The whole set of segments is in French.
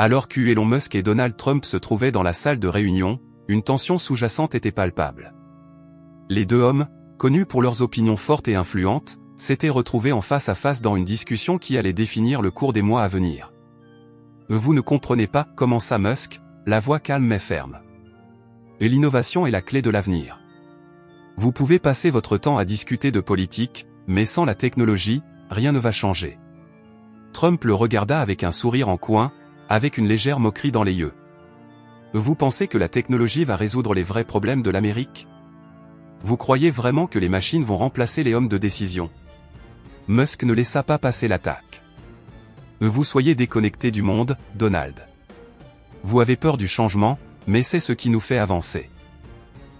Alors qu'Elon Musk et Donald Trump se trouvaient dans la salle de réunion, une tension sous-jacente était palpable. Les deux hommes, connus pour leurs opinions fortes et influentes, s'étaient retrouvés en face à face dans une discussion qui allait définir le cours des mois à venir. « Vous ne comprenez pas, commença Musk, la voix calme mais ferme. Et l'innovation est la clé de l'avenir. Vous pouvez passer votre temps à discuter de politique, mais sans la technologie, rien ne va changer. » Trump le regarda avec un sourire en coin, avec une légère moquerie dans les yeux. « Vous pensez que la technologie va résoudre les vrais problèmes de l'Amérique? Vous croyez vraiment que les machines vont remplacer les hommes de décision? » Musk ne laissa pas passer l'attaque. « Vous soyez déconnecté du monde, Donald. Vous avez peur du changement, mais c'est ce qui nous fait avancer.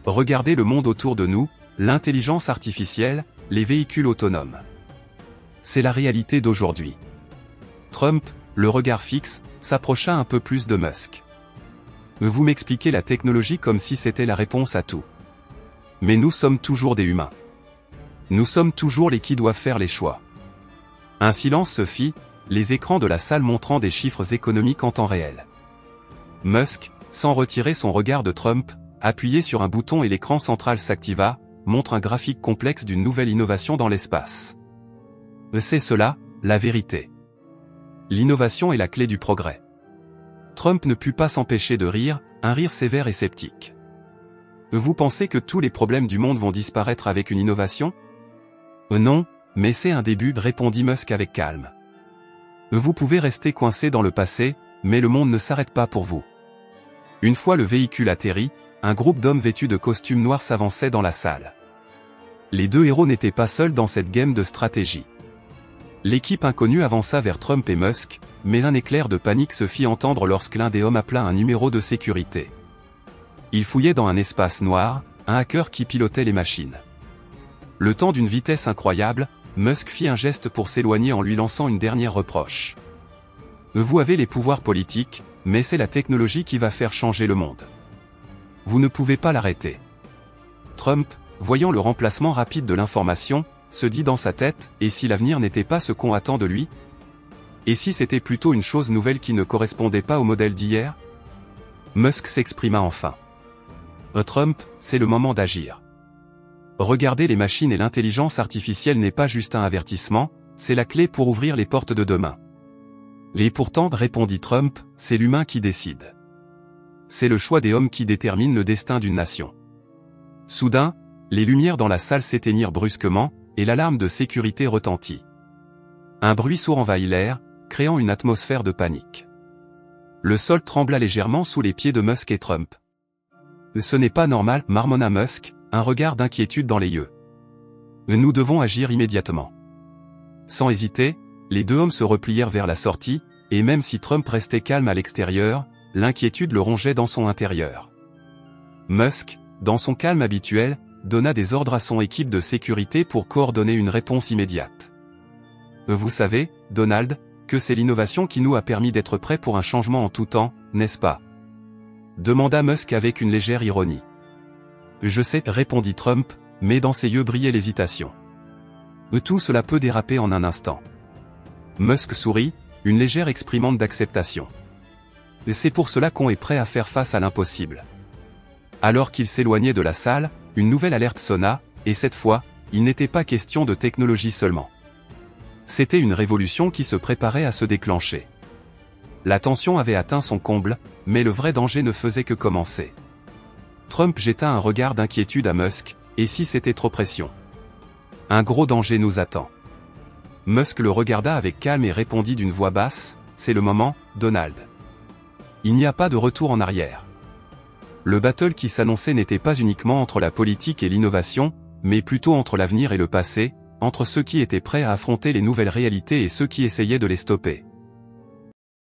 Regardez le monde autour de nous, l'intelligence artificielle, les véhicules autonomes. C'est la réalité d'aujourd'hui. » Trump, le regard fixe, s'approcha un peu plus de Musk. « Vous m'expliquez la technologie comme si c'était la réponse à tout. Mais nous sommes toujours des humains. Nous sommes toujours les qui doivent faire les choix. » Un silence se fit, les écrans de la salle montrant des chiffres économiques en temps réel. Musk, sans retirer son regard de Trump, appuyé sur un bouton et l'écran central s'activa, montre un graphique complexe d'une nouvelle innovation dans l'espace. C'est cela, la vérité. L'innovation est la clé du progrès. Trump ne put pas s'empêcher de rire, un rire sévère et sceptique. Vous pensez que tous les problèmes du monde vont disparaître avec une innovation? Non, mais c'est un début, répondit Musk avec calme. Vous pouvez rester coincé dans le passé, mais le monde ne s'arrête pas pour vous. Une fois le véhicule atterri, un groupe d'hommes vêtus de costumes noirs s'avançait dans la salle. Les deux héros n'étaient pas seuls dans cette game de stratégie. L'équipe inconnue avança vers Trump et Musk, mais un éclair de panique se fit entendre lorsque l'un des hommes appela un numéro de sécurité. Il fouillait dans un espace noir, un hacker qui pilotait les machines. Le temps d'une vitesse incroyable, Musk fit un geste pour s'éloigner en lui lançant une dernière reproche. Vous avez les pouvoirs politiques, mais c'est la technologie qui va faire changer le monde. Vous ne pouvez pas l'arrêter. Trump, voyant le remplacement rapide de l'information, se dit dans sa tête, et si l'avenir n'était pas ce qu'on attend de lui? Et si c'était plutôt une chose nouvelle qui ne correspondait pas au modèle d'hier? Musk s'exprima enfin. Trump, c'est le moment d'agir. Regarder les machines et l'intelligence artificielle n'est pas juste un avertissement, c'est la clé pour ouvrir les portes de demain. Et pourtant, répondit Trump, c'est l'humain qui décide. C'est le choix des hommes qui détermine le destin d'une nation. Soudain, les lumières dans la salle s'éteignirent brusquement, et l'alarme de sécurité retentit. Un bruit sourd envahit l'air, créant une atmosphère de panique. Le sol trembla légèrement sous les pieds de Musk et Trump. Ce n'est pas normal, marmonna Musk, un regard d'inquiétude dans les yeux. Nous devons agir immédiatement. Sans hésiter, les deux hommes se replièrent vers la sortie, et même si Trump restait calme à l'extérieur, l'inquiétude le rongeait dans son intérieur. Musk, dans son calme habituel, donna des ordres à son équipe de sécurité pour coordonner une réponse immédiate. Vous savez, Donald, que c'est l'innovation qui nous a permis d'être prêts pour un changement en tout temps, n'est-ce pas? Demanda Musk avec une légère ironie. Je sais, répondit Trump, mais dans ses yeux brillait l'hésitation. Tout cela peut déraper en un instant. Musk sourit, une légère exprimante d'acceptation. C'est pour cela qu'on est prêt à faire face à l'impossible. Alors qu'il s'éloignait de la salle, une nouvelle alerte sonna, et cette fois, il n'était pas question de technologie seulement. C'était une révolution qui se préparait à se déclencher. La tension avait atteint son comble, mais le vrai danger ne faisait que commencer. Trump jeta un regard d'inquiétude à Musk, et si c'était trop pression? Un gros danger nous attend. Musk le regarda avec calme et répondit d'une voix basse, c'est le moment, Donald. Il n'y a pas de retour en arrière. Le battle qui s'annonçait n'était pas uniquement entre la politique et l'innovation, mais plutôt entre l'avenir et le passé, entre ceux qui étaient prêts à affronter les nouvelles réalités et ceux qui essayaient de les stopper.